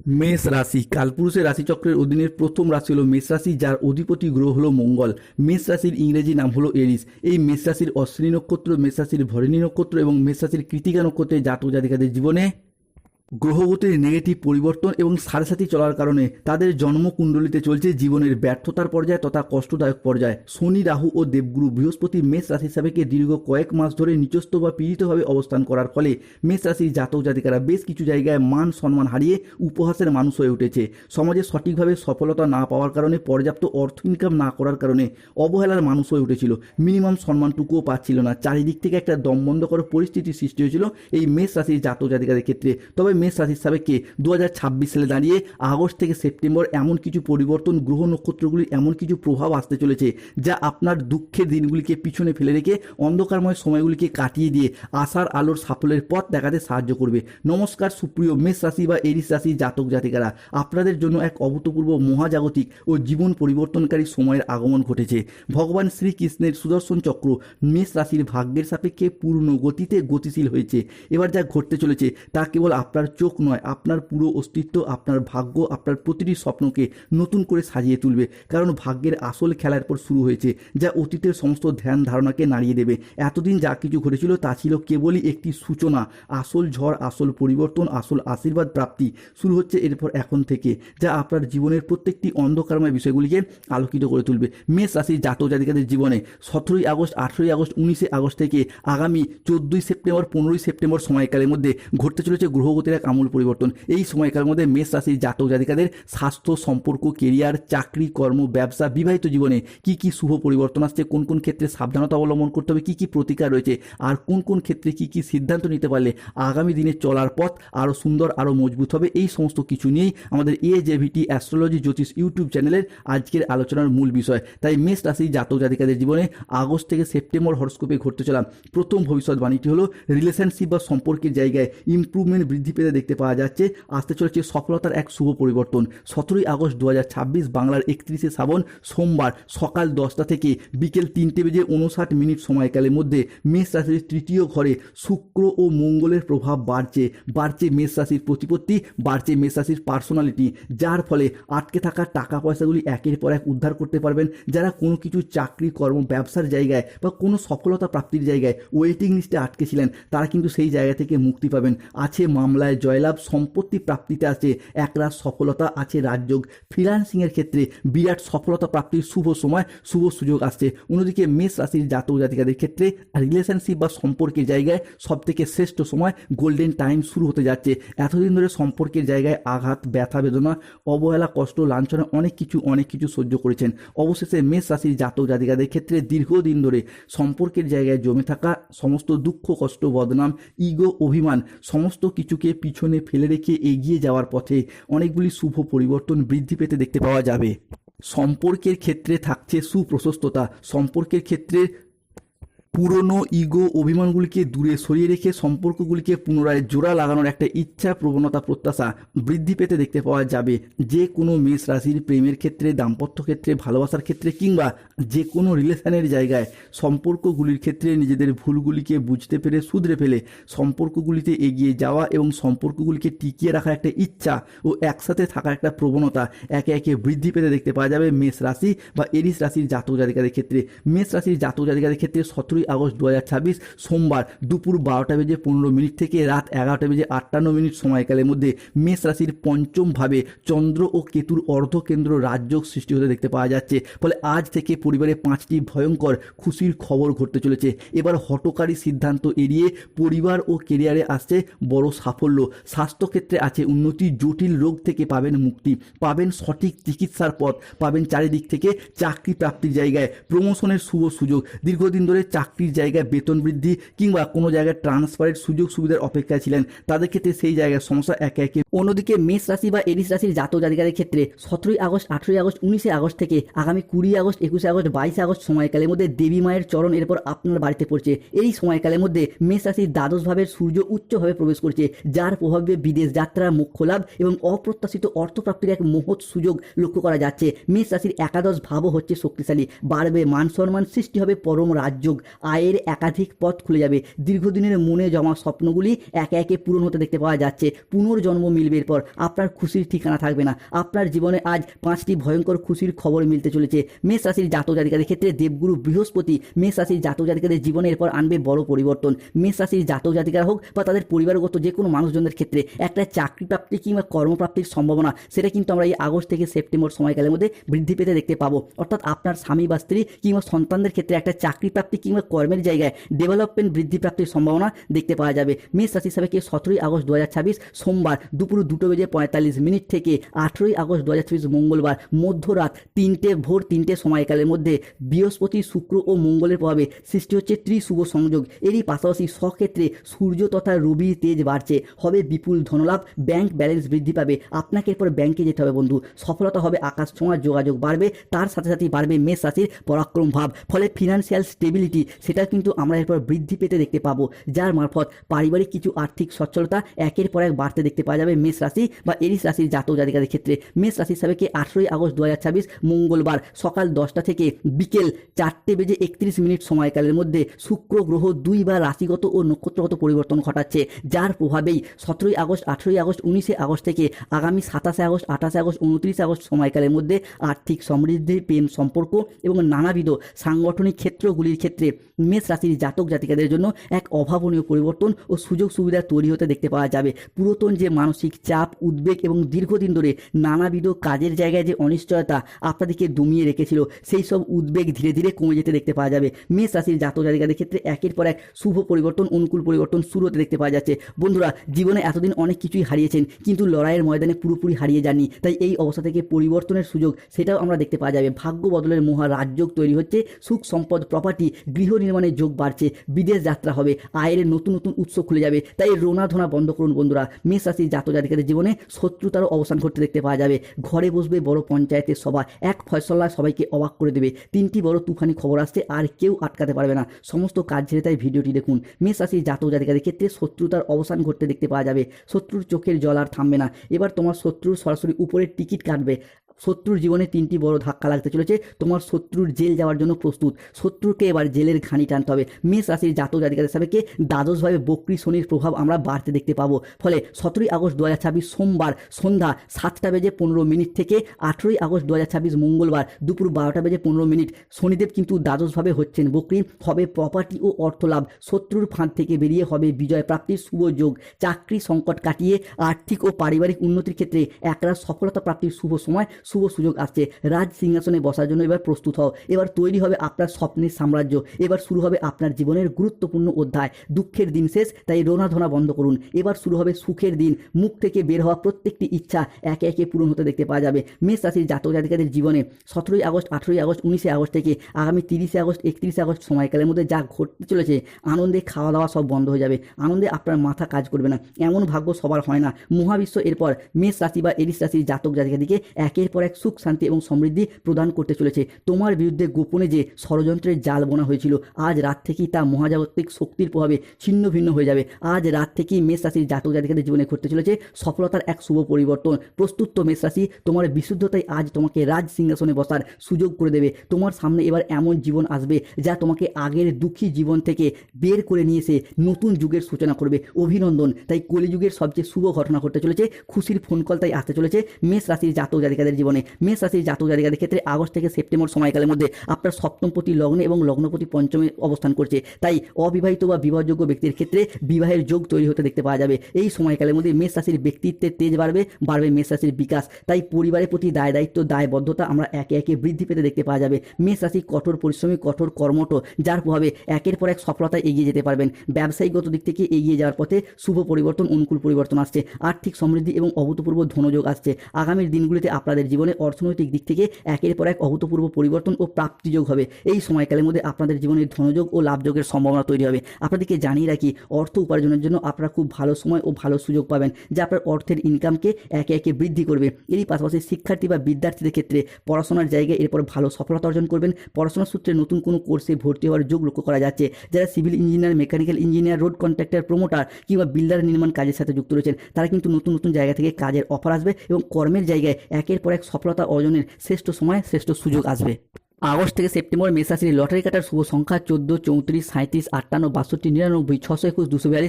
মেষ রাশি কালপুরুষের রাশিচক্রের অধীনের প্রথম রাশি হলো মেষ রাশি, যার অধিপতি গ্রহ হলো মঙ্গল। মেষ রাশির ইংরেজি নাম হলো এরিস। এই মেষ রাশির অশ্বিনী নক্ষত্র, মেষ রাশির ভরণী নক্ষত্র এবং মেষ রাশির কৃতিকা নক্ষত্রের জাতক জাতিকাদের জীবনে গ্রহগতির নেগেটিভ পরিবর্তন এবং সাড়ে সাথী চলার কারণে তাদের জন্মকুণ্ডলিতে চলছে জীবনের ব্যর্থতার পর্যায় তথা কষ্টদায়ক পর্যায়। শনি, রাহু ও দেবগুরু বৃহস্পতি মেষ রাশির সাপেক্ষে দীর্ঘ কয়েক মাস ধরে নিচস্থ বা পীড়িতভাবে অবস্থান করার ফলে মেষ রাশির জাতক জাতিকারা বেশ কিছু জায়গায় মান সম্মান হারিয়ে উপহাসের মানুষ হয়ে উঠেছে। সমাজে সঠিকভাবে সফলতা না পাওয়ার কারণে, পর্যাপ্ত অর্থ ইনকাম না করার কারণে অবহেলার মানুষ হয়ে উঠেছিল। মিনিমাম সম্মানটুকুও পাচ্ছিল না। চারিদিক থেকে একটা দমবন্ধকর পরিস্থিতির সৃষ্টি হয়েছিল এই মেষ রাশির জাতক জাতিকাদের ক্ষেত্রে। তবে মেষ রাশির সাপেক্ষে 2026 সালে দাঁড়িয়ে আগস্ট থেকে সেপ্টেম্বর এমন কিছু পরিবর্তন, গ্রহ নক্ষত্রগুলির এমন কিছু প্রভাব আসতে চলেছে যা আপনার দুঃখের দিনগুলিকে পিছনে ফেলে রেখে অন্ধকারময় সময়গুলিকে কাটিয়ে দিয়ে আশার আলোর সাফল্যের পথ দেখাতে সাহায্য করবে। নমস্কার সুপ্রিয় মেষ রাশি বা এরিস রাশির জাতক জাতিকারা, আপনাদের জন্য এক অভূতপূর্ব মহাজাগতিক ও জীবন পরিবর্তনকারী সময়ের আগমন ঘটেছে। ভগবান শ্রীকৃষ্ণের সুদর্শন চক্র মেষ রাশির ভাগ্যের সাপেক্ষে পূর্ণ গতিতে গতিশীল হয়েছে। এবার যা ঘটতে চলেছে তা কেবল আপনার চোখ নয়, আপনার পুরো অস্তিত্ব, আপনার ভাগ্য, আপনার প্রতিটি স্বপ্নকে নতুন করে সাজিয়ে তুলবে। কারণ ভাগ্যের আসল খেলার পর শুরু হয়েছে, যা অতীতের সমস্ত ধ্যান ধারণাকে নাড়িয়ে দেবে। এতদিন যা কিছু ঘটেছিল তা ছিল কেবলই একটি সূচনা। আসল ঝড়, আসল পরিবর্তন, আসল আশীর্বাদ প্রাপ্তি শুরু হচ্ছে এরপর এখন থেকে, যা আপনার জীবনের প্রত্যেকটি অন্ধকারময় বিষয়গুলিকে আলোকিত করে তুলবে। মেষ রাশির জাতক জাতিকাদের জীবনে 17ই আগস্ট, 18ই আগস্ট, 19শে আগস্ট থেকে আগামী 14ই সেপ্টেম্বর, 15ই সেপ্টেম্বর সময়কালের মধ্যে ঘটতে চলেছে গ্রহগতির এক আমূল পরিবর্তন। এই সময়কালের মধ্যে মেষ রাশির জাতক জাতিকাদের স্বাস্থ্য, সম্পর্ক, কেরিয়ার, চাকরি, কর্ম, ব্যবসা, বিবাহিত জীবনে কি কি শুভ পরিবর্তন আসছে, কোন কোন ক্ষেত্রে সাবধানতা অবলম্বন করতে হবে, কি কি প্রতিকার রয়েছে, আর কোন কোন ক্ষেত্রে কি কি সিদ্ধান্ত নিতে পারলে আগামী দিনে চলার পথ আরও সুন্দর, আরও মজবুত হবে, এই সমস্ত কিছু নিয়েই আমাদের AJVT অ্যাস্ট্রোলজি জ্যোতিষ ইউটিউব চ্যানেলের আজকের আলোচনার মূল বিষয়। তাই মেষ রাশির জাতক জাতিকাদের জীবনে আগস্ট থেকে সেপ্টেম্বর হরস্কোপে ঘটতে চলা প্রথম ভবিষ্যৎবাণীটি হলো রিলেশনশিপ বা সম্পর্কের জায়গায় ইমপ্রুভমেন্ট বৃদ্ধি পেতে দেখতে পাওয়া যাচ্ছে। আসতে চলেছে সফলতার এক শুভ পরিবর্তন। 17ই আগস্ট 2026 বাংলার 31শে শ্রাবণ সোমবার সকাল 10টা থেকে বিকেল 3:59 সময়কালের মধ্যে মেষ রাশির তৃতীয় ঘরে শুক্র ও মঙ্গলের প্রভাব বাড়ছে মেষ রাশির প্রতিপত্তি, বাড়ছে মেষ রাশির পার্সোনালিটি, যার ফলে আটকে থাকা টাকা পয়সাগুলি একের পর এক উদ্ধার করতে পারবেন। যারা কোনো কিছু চাকরি, কর্ম, ব্যবসার জায়গায় বা কোনো সফলতা প্রাপ্তির জায়গায় ওয়েটিং লিস্টে আটকে ছিলেন, তারা কিন্তু সেই জায়গা থেকে মুক্তি পাবেন। আছে মামলায় জয়লাভ, সম্পত্তি প্রাপ্তিতে আছে একরাশ সফলতা, আছে রাজযোগ। ফ্রিল্যান্সিংয়ের ক্ষেত্রে বিরাট সফলতা প্রাপ্তির শুভ সময়, শুভ সুযোগ আসছে। অন্যদিকে মেষ রাশির জাতক জাতিকাদের ক্ষেত্রে রিলেশনশিপ বা সম্পর্কের জায়গায় সবথেকে শ্রেষ্ঠ সময়, গোল্ডেন টাইম শুরু হতে যাচ্ছে। এতদিন ধরে সম্পর্কের জায়গায় আঘাত, ব্যথা, বেদনা, অবহেলা, কষ্ট, লাঞ্ছনা অনেক কিছু সহ্য করেছেন। অবশেষে মেষ রাশির জাতক জাতিকাদের ক্ষেত্রে দীর্ঘদিন ধরে সম্পর্কের জায়গায় জমে থাকা সমস্ত দুঃখ, কষ্ট, বদনাম, ইগো, অভিমান সমস্ত কিছুকে পিছনে ফেলে রেখে এগিয়ে যাওয়ার পথে অনেকগুলি শুভ পরিবর্তন বৃদ্ধি পেতে দেখতে পাওয়া যাবে। সম্পর্কের ক্ষেত্রে থাকছে সুপ্রশস্ততা। সম্পর্কের ক্ষেত্রে পুরনো ইগো, অভিমানগুলিকে দূরে সরিয়ে রেখে সম্পর্কগুলিকে পুনরায় জোড়া লাগানোর একটা ইচ্ছা, প্রবণতা, প্রত্যাশা বৃদ্ধি পেতে দেখতে পাওয়া যাবে। যে কোনো মেষ রাশির প্রেমের ক্ষেত্রে, দাম্পত্য ক্ষেত্রে, ভালোবাসার ক্ষেত্রে কিংবা যে কোনো রিলেশনের জায়গায় সম্পর্কগুলির ক্ষেত্রে নিজেদের ভুলগুলিকে বুঝতে পেরে শুধরে ফেলে সম্পর্কগুলিতে এগিয়ে যাওয়া এবং সম্পর্কগুলিকে টিকিয়ে রাখার একটা ইচ্ছা ও একসাথে থাকার একটা প্রবণতা একে একে বৃদ্ধি পেতে দেখতে পাওয়া যাবে মেষ রাশি বা এরিস রাশির জাতক জাতিকাদের ক্ষেত্রে। মেষ রাশির জাতক জাতিকাদের ক্ষেত্রে 17ই আগস্ট 2026 সোমবার দুপুর 12:15 থেকে রাত 11:58 সময়কালের মধ্যে মেষ রাশির পঞ্চম ভাবে চন্দ্র ও কেতুর অর্ধকেন্দ্র রাজযোগ সৃষ্টি হতে দেখতে পাওয়া যাচ্ছে। ফলে আজ থেকে পরিবারে 5টি ভয়ঙ্কর খুশির খবর ঘটতে চলেছে। এবার হঠকারী সিদ্ধান্ত এড়িয়ে পরিবার ও কেরিয়ারে আসছে বড় সাফল্য। স্বাস্থ্যক্ষেত্রে আছে উন্নতি, জটিল রোগ থেকে পাবেন মুক্তি, পাবেন সঠিক চিকিৎসার পথ, পাবেন চারিদিক থেকে চাকরি প্রাপ্তির জায়গায় প্রমোশনের শুভ সুযোগ। দীর্ঘদিন ধরে চাকরির জায়গায় বেতন বৃদ্ধি কিংবা কোনো জায়গায় ট্রান্সফারের সুযোগ সুবিধার অপেক্ষায় ছিলেন, তাদের ক্ষেত্রে সেই জায়গায় সমস্যা একে একে। অন্যদিকে মেষ রাশি বা এরিস রাশির জাতক জাতিকাদের ক্ষেত্রে 17ই আগস্ট, 18ই আগস্ট, 19শে আগস্ট থেকে আগামী 20 আগস্ট, 21শে আগস্ট, 22শে আগস্ট সময়কালের মধ্যে দেবী মায়ের চরণ এরপর আপনার বাড়িতে পড়ছে। এই সময়কালের মধ্যে মেষ রাশির দ্বাদশ ভাবের সূর্য উচ্চভাবে প্রবেশ করছে, যার প্রভাবে বিদেশ যাত্রা, মোক্ষ লাভ এবং অপ্রত্যাশিত অর্থপ্রাপ্তির এক মহৎ সুযোগ লক্ষ্য করা যাচ্ছে। মেষ রাশির একাদশ ভাবও হচ্ছে শক্তিশালী, বাড়বে মান সম্মান, সৃষ্টি হবে পরম রাজযোগ, আয়ের একাধিক পথ খুলে যাবে। দীর্ঘদিনের মনে জমা স্বপ্নগুলি একে একে পূরণ হতে দেখতে পাওয়া যাচ্ছে। পুনর্জন্ম মিলবে এরপর, আপনার খুশির ঠিকানা থাকবে না। আপনার জীবনে আজ 5টি ভয়ঙ্কর খুশির খবর মিলতে চলেছে। মেষ রাশির জাতক জাতিকাদের ক্ষেত্রে দেবগুরু বৃহস্পতি মেষ রাশির জাতক জাতিকাদের জীবনে এরপর আনবে বড় পরিবর্তন। মেষ রাশির জাতক জাতিকারা হোক বা তাদের পরিবারগত যে কোনো মানুষজনদের ক্ষেত্রে একটা চাকরি প্রাপ্তি কিংবা কর্মপ্রাপ্তির সম্ভাবনা, সেটা কিন্তু আমরা এই আগস্ট থেকে সেপ্টেম্বর সময়কালের মধ্যে বৃদ্ধি পেতে দেখতে পাবো। অর্থাৎ আপনার স্বামী বা স্ত্রী কিংবা সন্তানদের ক্ষেত্রে একটা চাকরি প্রাপ্তি কিংবা কর্মের জায়গায় ডেভেলপমেন্ট বৃদ্ধি প্রাপ্তির সম্ভাবনা দেখতে পাওয়া যাবে। মেষ রাশি হিসাবে 17ই আগস্ট 2026 সোমবার দুপুর 2:45 থেকে 18ই আগস্ট 2026 মঙ্গলবার মধ্যরাত ভোর 3টে সময়কালের মধ্যে বৃহস্পতি, শুক্র ও মঙ্গলের প্রভাবে সৃষ্টি হচ্ছে ত্রিশুভ সংযোগ। এরই পাশাপাশি স্বক্ষেত্রে সূর্য তথা রবির তেজ বাড়ছে, হবে বিপুল ধনলাভ, ব্যাংক ব্যালেন্স বৃদ্ধি পাবে। আপনাকে এরপর ব্যাংকে যেতে হবে বন্ধু, সফলতা হবে আকাশ ছোঁয়া, যোগাযোগ বাড়বে, তার সাথে সাথেই বাড়বে মেষ রাশির পরাক্রম ভাব। ফলে ফিনান্সিয়াল স্টেবিলিটি সেটা কিন্তু আমরা এরপর বৃদ্ধি পেতে দেখতে পাবো, যার মারফত পারিবারিক কিছু আর্থিক সচ্ছলতা একের পর এক বাড়তে দেখতে পাওয়া যাবে মেষ রাশি বা এরিস রাশির জাতক জাতিকাদের ক্ষেত্রে। মেষ রাশি হিসাবে 18ই আগস্ট 2026 মঙ্গলবার সকাল 10টা থেকে বিকেল 4:31 সময়কালের মধ্যে শুক্র গ্রহ 2বার রাশিগত ও নক্ষত্রগত পরিবর্তন ঘটাচ্ছে, যার প্রভাবেই 17ই আগস্ট, 18ই আগস্ট, 19শে আগস্ট থেকে আগামী 27শে আগস্ট, 28শে আগস্ট, 29শে আগস্ট সময়কালের মধ্যে আর্থিক সমৃদ্ধি, প্রেম সম্পর্ক এবং নানাবিধ সাংগঠনিক ক্ষেত্রগুলির ক্ষেত্রে মেষ রাশির জাতক জাতিকাদের জন্য এক অভাবনীয় পরিবর্তন ও সুযোগ সুবিধা তৈরি হতে দেখতে পাওয়া যাবে। পুরাতন যে মানসিক চাপ, উদ্বেগ এবং দীর্ঘদিন ধরে নানাবিধ কাজের জায়গায় যে অনিশ্চয়তা আপনাদেরকে দমিয়ে রেখেছিল, সেই সব উদ্বেগ ধীরে ধীরে কমে যেতে দেখতে পাওয়া যাবে। মেষ রাশির জাতক জাতিকাদের ক্ষেত্রে একের পর এক শুভ পরিবর্তন, অনুকূল পরিবর্তন শুরু হতে দেখতে পাওয়া যাচ্ছে। বন্ধুরা, জীবনে এতদিন অনেক কিছুই হারিয়েছেন, কিন্তু লড়াইয়ের ময়দানে পুরোপুরি হারিয়ে যাননি। তাই এই অবস্থা থেকে পরিবর্তনের সুযোগ সেটাও আমরা দেখতে পাওয়া যাবে। ভাগ্য বদলের মহা রাজযোগ তৈরি হচ্ছে, সুখ সম্পদ, প্রপার্টি, গৃহ নির্মাণের যোগ বাড়ছে, বিদেশ যাত্রা হবে, আয়ের নতুন নতুন উৎস খুলে যাবে। তাই রোনা ধোনা বন্ধ করুন বন্ধুরা। মেষ রাশির জাতক জাতিকাদের জীবনে শত্রুতারও অবসান ঘটতে দেখতে পাওয়া যাবে। ঘরে বসবে বড় পঞ্চায়েতের সভা, এক ফয়সলা সবাইকে অবাক করে দেবে। 3টি বড় তুফানি খবর আসছে, আর কেউ আটকাতে পারবে না। সমস্ত কাজ ছেড়ে তাই ভিডিওটি দেখুন। মেষ রাশির জাতক জাতিকাদের ক্ষেত্রে শত্রুতার অবসান ঘটতে দেখতে পাওয়া যাবে। শত্রুর চোখের জল আর থামবে না। এবার তোমার শত্রুর সরাসরি উপরের টিকিট কাটবে। শত্রুর জীবনে 3টি বড় ধাক্কা লাগতে চলেছে। তোমার শত্রুর জেল যাওয়ার জন্য প্রস্তুত। শত্রুকে এবার জেলের ঘানি টানতে হবে। মেষ রাশির জাতক জাতিকাদের সাবেকে দ্বাদশভাবে বক্রী শনির প্রভাব আমরা বাড়তে দেখতে পাবো। ফলে 17ই আগস্ট 2026 সোমবার সন্ধ্যা 7:15 থেকে 18ই আগস্ট 2026 মঙ্গলবার দুপুর 12:15 শনিদেব কিন্তু দ্বাদশভাবে হচ্ছেন বক্রী। হবে প্রপার্টি ও অর্থলাভ। শত্রুর ফাঁদ থেকে বেরিয়ে হবে বিজয় প্রাপ্তির শুভ যোগ। চাকরি সংকট কাটিয়ে আর্থিক ও পারিবারিক উন্নতির ক্ষেত্রে একরা সফলতা প্রাপ্তির শুভ সময়, শুভ সুযোগ আসছে। রাজ সিংহাসনে বসার জন্য এবার প্রস্তুত হও। এবার তৈরি হবে আপনার স্বপ্নের সাম্রাজ্য। এবার শুরু হবে আপনার জীবনের গুরুত্বপূর্ণ অধ্যায়। দুঃখের দিন শেষ, তাই রোনা ধোনা বন্ধ করুন। এবার শুরু হবে সুখের দিন। মুখ থেকে বের হওয়া প্রত্যেকটি ইচ্ছা একে একে পূরণ হতে দেখতে পাওয়া যাবে। মেষ রাশির জাতক জাতিকাদের জীবনে 17ই আগস্ট, 18ই আগস্ট, 19শে আগস্ট থেকে আগামী 30শে আগস্ট, 31শে আগস্ট সময়কালের মধ্যে যা ঘটতে চলেছে, আনন্দে খাওয়া দাওয়া সব বন্ধ হয়ে যাবে। আনন্দে আপনার মাথা কাজ করবে না। এমন ভাগ্য সবার হয় না। মহাবিশ্ব এরপর মেষ রাশি বা এরিস রাশির জাতক জাতিকাদিকে একের পর এক সুখ, শান্তি এবং সমৃদ্ধি প্রদান করতে চলেছে। তোমার বিরুদ্ধে গোপনে যে ষড়যন্ত্রের জাল বোনা হয়েছিল, আজ রাত থেকেই তা মহাজাগতিক শক্তির প্রভাবে ছিন্ন ভিন্ন হয়ে যাবে। আজ রাত থেকেই মেষ রাশির জাতক জাতিকাদের জীবনে ঘটতে চলেছে সফলতার এক শুভ পরিবর্তন। প্রস্তুত তো মেষ রাশি? তোমার বিশুদ্ধতাই আজ তোমাকে রাজ সিংহাসনে বসার সুযোগ করে দেবে। তোমার সামনে এবার এমন জীবন আসবে যা তোমাকে আগের দুঃখী জীবন থেকে বের করে নিয়ে এসে নতুন যুগের সূচনা করবে। অভিনন্দন। তাই কলিযুগের সবচেয়ে শুভ ঘটনা ঘটতে চলেছে। খুশির ফোন কল তাই আসতে চলেছে মেষ রাশির জাতক জাতিকাদের জীবনে। মেষ রাশির জাতক জাতিকাদের ক্ষেত্রে আগস্ট থেকে সেপ্টেম্বর সময়কালের মধ্যে আপনার সপ্তমপতি লগ্নে এবং লগ্নপতি পঞ্চমে অবস্থান করছে। তাই অবিবাহিত বা বিবাহযোগ্য ব্যক্তির ক্ষেত্রে বিবাহের যোগ তৈরি হতে দেখতে পাওয়া যাবে। এই সময়কালের মধ্যে মেষ রাশির ব্যক্তিত্বের তেজ বাড়বে মেষ রাশির বিকাশ। তাই পরিবারের প্রতি দায় দায়িত্ব, দায়বদ্ধতা আমরা একে একে বৃদ্ধি পেতে দেখতে পাওয়া যাবে। মেষ রাশি কঠোর পরিশ্রমী, কঠোর কর্মঠ, যার প্রভাবে একের পর এক সফলতায় এগিয়ে যেতে পারবেন। ব্যবসায়িকগত দিক থেকে এগিয়ে যাওয়ার পথে শুভ পরিবর্তন, অনুকূল পরিবর্তন আসছে। আর্থিক সমৃদ্ধি এবং অভূতপূর্ব ধনযোগ আসছে। আগামীর দিনগুলিতে আপনাদের জীবনে অর্থনৈতিক দিক থেকে একের পর এক অভূতপূর্ব পরিবর্তন ও প্রাপ্তিযোগ হবে। এই সময়কালের মধ্যে আপনাদের জীবনের ধনযোগ ও লাভযোগের সম্ভাবনা তৈরি হবে। আপনাদেরকে জানিয়ে রাখি, অর্থ উপার্জনের জন্য আপনারা খুব ভালো সময় ও ভালো সুযোগ পাবেন, যা আপনার অর্থের ইনকামকে একে একে বৃদ্ধি করবে। এরই পাশাপাশি শিক্ষার্থী বা বিদ্যার্থীদের ক্ষেত্রে পড়াশোনার জায়গায় এরপর ভালো সফলতা অর্জন করবেন। পড়াশোনার সূত্রে নতুন কোনো কোর্সে ভর্তি হওয়ার যোগ লক্ষ্য করা যাচ্ছে। যারা civil engineer, mechanical engineer, road contractor, promoter কিংবা বিল্ডার নির্মাণ কাজের সাথে যুক্ত রয়েছেন, তারা কিন্তু নতুন নতুন জায়গা থেকে কাজের অফার আসবে এবং কর্মের জায়গায় একের পর এক সফলতা অর্জনের শ্রেষ্ঠ সময়, শ্রেষ্ঠ সুযোগ আসবে। আগস্ট থেকে সেপ্টেম্বর মেষ রাশির লটারি কাটার শুভ সংখ্যা 14, 34, 37, 58, 62, 99, 621, 242,